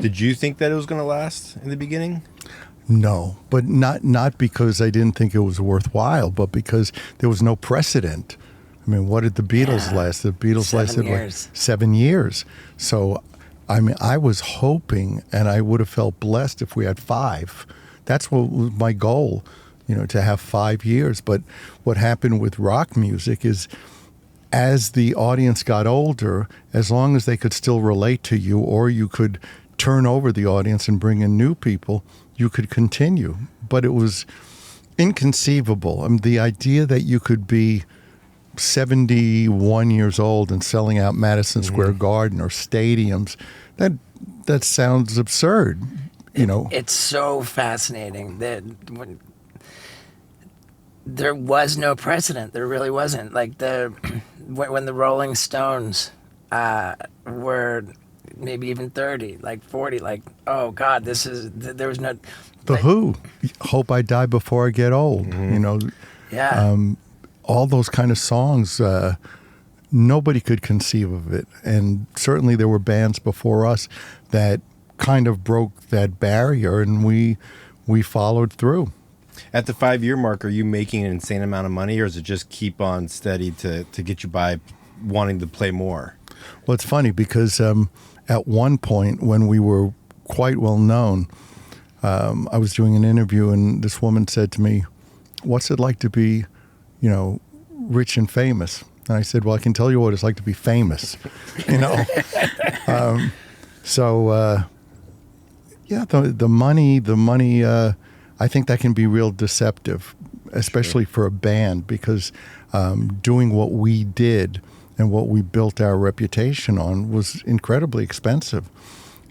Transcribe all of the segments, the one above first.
Did you think that it was going to last in the beginning? No, but not because I didn't think it was worthwhile, but because there was no precedent. I mean, what did the Beatles last? The Beatles lasted like 7 years. So, I mean, I was hoping, and I would have felt blessed if we had 5. That's what was my goal, to have 5 years. But what happened with rock music is, as the audience got older, as long as they could still relate to you, or you could turn over the audience and bring in new people, you could continue. But it was inconceivable. I mean, the idea that you could be 71 years old and selling out Madison Square Garden or stadiums, that sounds absurd. It's so fascinating that there was no precedent. There really wasn't. Like when the Rolling Stones were maybe even 30, like 40, like, oh God, there was no. The Who, Hope I Die Before I Get Old. Yeah. All those kind of songs, nobody could conceive of it. And certainly there were bands before us that kind of broke that barrier, and we followed through. At the 5-year mark, are you making an insane amount of money, or is it just keep on steady to get you by wanting to play more? Well, it's funny because at one point when we were quite well known, I was doing an interview and this woman said to me, "What's it like to be, rich and famous?" And I said, "Well, I can tell you what it's like to be famous." The money, I think that can be real deceptive, especially for a band, because doing what we did and what we built our reputation on was incredibly expensive.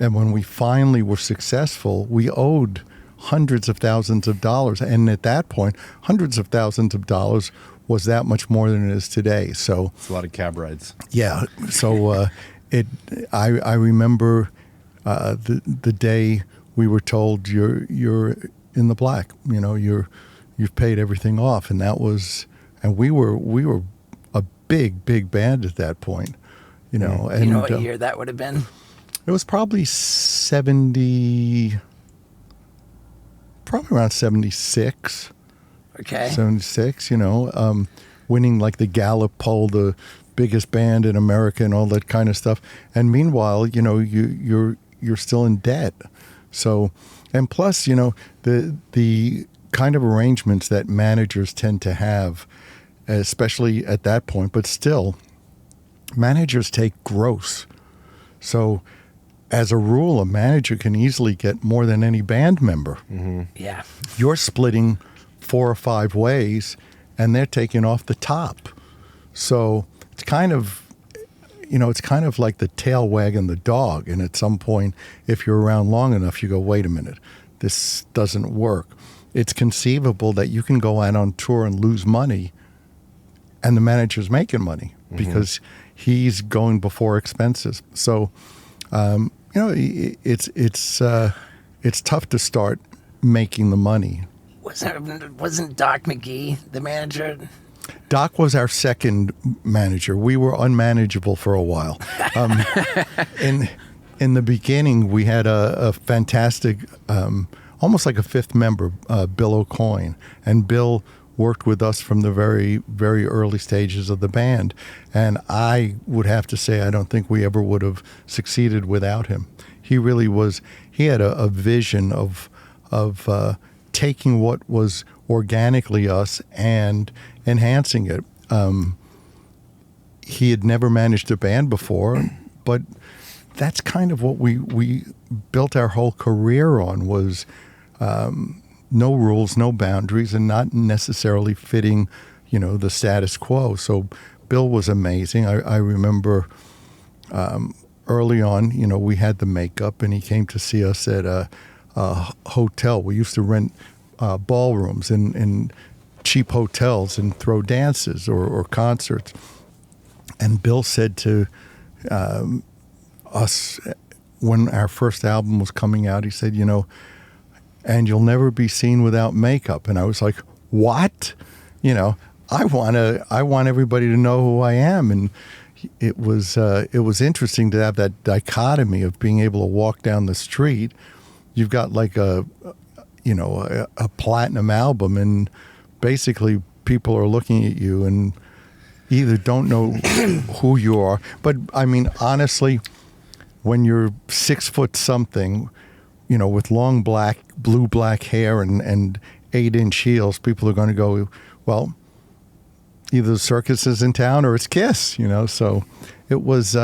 And when we finally were successful, we owed hundreds of thousands of dollars. And at that point, hundreds of thousands of dollars was that much more than it is today. So it's a lot of cab rides. Yeah. So I remember the day we were told you're in the black. You've paid everything off, and we were a big band at that point. And what year that would have been? It was probably around 76. Okay. 76, winning like the Gallup poll, the biggest band in America and all that kind of stuff. And meanwhile, you're still in debt. So, and plus, the kind of arrangements that managers tend to have, especially at that point, but still, managers take gross. So, as a rule, a manager can easily get more than any band member. Mm-hmm. Yeah. You're splitting 4 or 5 ways, and they're taking off the top. So it's kind of like the tail wagging the dog. And at some point, if you're around long enough, you go, wait a minute, this doesn't work. It's conceivable that you can go out on tour and lose money, and the manager's making money because he's going before expenses. So, it's tough to start making the money. Wasn't Doc McGee the manager? Doc was our second manager. We were unmanageable for a while. In the beginning, we had a fantastic, almost like a fifth member, Bill O'Coin. And Bill worked with us from the very, very early stages of the band. And I would have to say I don't think we ever would have succeeded without him. He really was, he had a vision of taking what was organically us and enhancing it. He had never managed a band before, but that's kind of what we built our whole career on, was no rules, no boundaries, and not necessarily fitting, the status quo. So Bill was amazing. I remember early on, we had the makeup, and he came to see us at a hotel. We used to rent ballrooms in cheap hotels and throw dances or concerts. And Bill said to us when our first album was coming out, he said, and you'll never be seen without makeup. And I was like, what? I want everybody to know who I am. And, it was interesting to have that dichotomy of being able to walk down the street. You've got like a platinum album, and basically people are looking at you and either don't know who you are. But I mean, honestly, when you're 6 foot something, with long blue black hair and 8-inch heels, people are going to go, well, either the circus is in town or it's Kiss, So it was,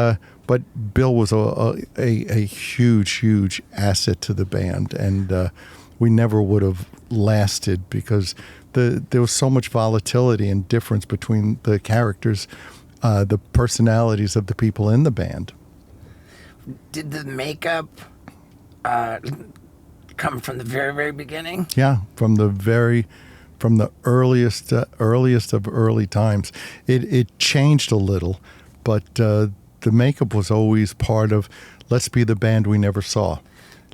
but Bill was a huge asset to the band, and we never would have lasted because there was so much volatility and difference between the characters, the personalities of the people in the band. Did the makeup come from the very, very beginning? Yeah, from the earliest of early times. It changed a little, but the makeup was always part of, let's be the band we never saw.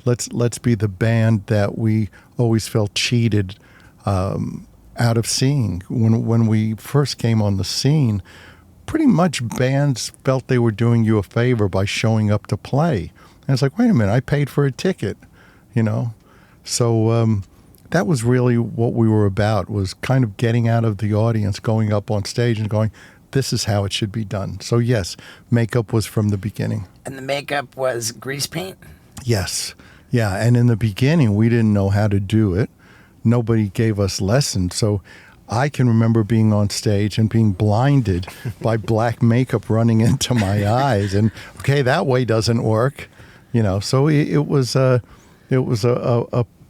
Let's be the band that we always felt cheated out of seeing. When we first came on the scene, pretty much bands felt they were doing you a favor by showing up to play. And it's like, wait a minute, I paid for a ticket, So that was really what we were about, was kind of getting out of the audience, going up on stage and going, this is how it should be done. So yes, makeup was from the beginning. And the makeup was grease paint? Yes. Yeah, and in the beginning, we didn't know how to do it. Nobody gave us lessons. So I can remember being on stage and being blinded by black makeup running into my eyes. And, okay, that way doesn't work. So it was a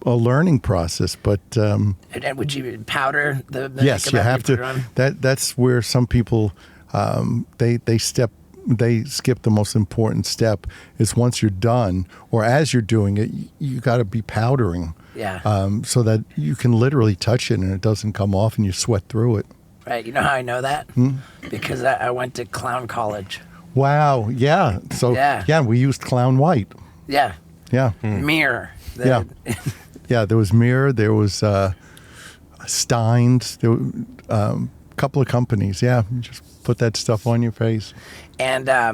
learning process. But and would you powder the yes, makeup? You have to. That's where some people they skip the most important step. Is once you're done, or as you're doing it, you got to be powdering. Yeah. So that you can literally touch it and it doesn't come off and you sweat through it. Right. You know how I know that? Because I went to clown college. Wow. Yeah. So yeah, we used clown white. Yeah. Yeah. Mirror. Yeah. Yeah. There was Mirror. There was Steins. There were a couple of companies. Yeah. You just put that stuff on your face. And I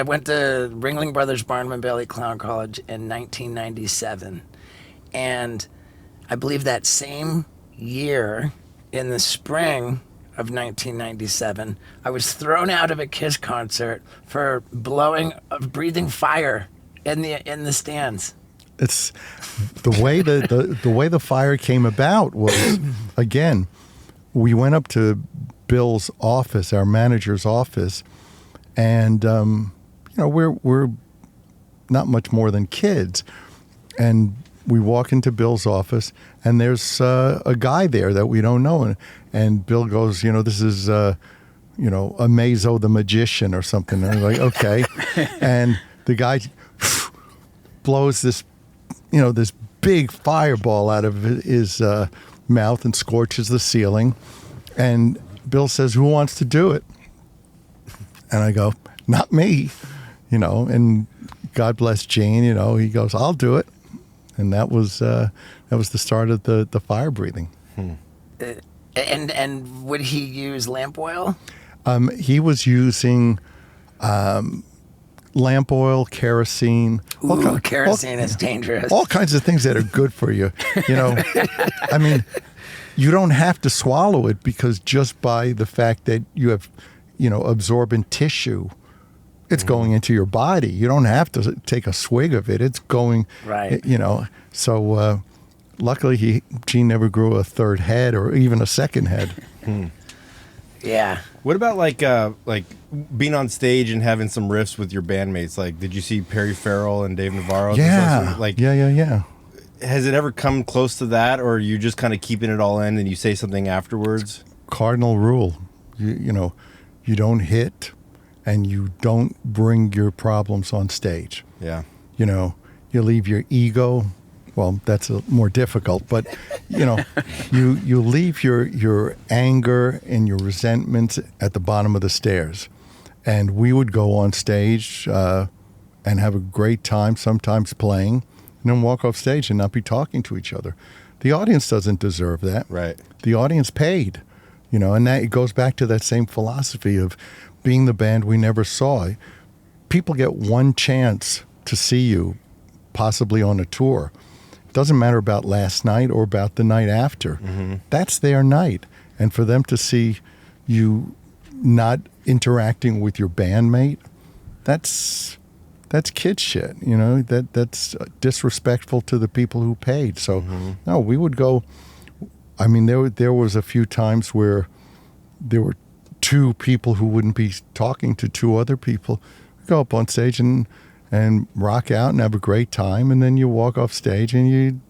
went to Ringling Brothers Barnum and Bailey Clown College in 1997, and I believe that same year, in the spring of 1997, I was thrown out of a Kiss concert for breathing fire in the stands. It's the way the way the fire came about was, again, we went up to Bill's office, our manager's office. And we're not much more than kids, and we walk into Bill's office, and there's a guy there that we don't know, and Bill goes, this is Amazo the magician or something. And I'm like, okay, and the guy blows this big fireball out of his mouth and scorches the ceiling, and Bill says, "Who wants to do it?" And I go, not me, and God bless Gene, he goes, I'll do it. And that was the start of the fire breathing. And would he use lamp oil? He was using lamp oil, kerosene. Ooh, kerosene is dangerous. All kinds of things that are good for you. I mean, you don't have to swallow it, because just by the fact that you have absorbent tissue, it's going into your body. You don't have to take a swig of it. It's going, right. So luckily Gene never grew a third head or even a second head. Yeah. What about like being on stage and having some riffs with your bandmates? Like, did you see Perry Farrell and Dave Navarro? Yeah. Yeah. Has it ever come close to that, or are you just kind of keeping it all in and you say something afterwards? Cardinal rule. You don't hit, and you don't bring your problems on stage. Yeah. You leave your ego. Well, that's more difficult, but you leave your anger and your resentments at the bottom of the stairs. And we would go on stage and have a great time, sometimes playing, and then walk off stage and not be talking to each other. The audience doesn't deserve that. Right. The audience paid. You know, and that it goes back to that same philosophy of being the band we never saw. People get one chance to see you, possibly on a tour. It doesn't matter about last night or about the night after. That's their night. And for them to see you not interacting with your bandmate, that's kid shit, you know. That's disrespectful to the people who paid. So no, we would go. I mean, there was a few times where there were two people who wouldn't be talking to two other people. Go up on stage and rock out and have a great time, and then you walk off stage and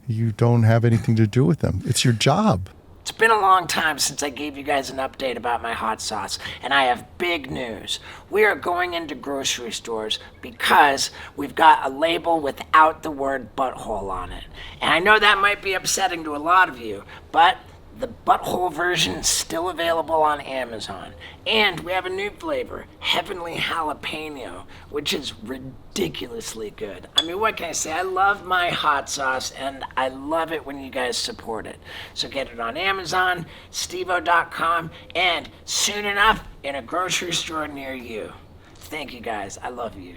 you don't have anything to do with them. It's your job. It's been a long time since I gave you guys an update about my hot sauce, and I have big news. We are going into grocery stores because we've got a label without the word butthole on it. And I know that might be upsetting to a lot of you, but the butthole version is still available on Amazon. And we have a new flavor, Heavenly Jalapeno, which is ridiculously good. I mean, what can I say? I love my hot sauce, and I love it when you guys support it. So get it on Amazon, stevo.com, and soon enough in a grocery store near you. Thank you guys. I love you.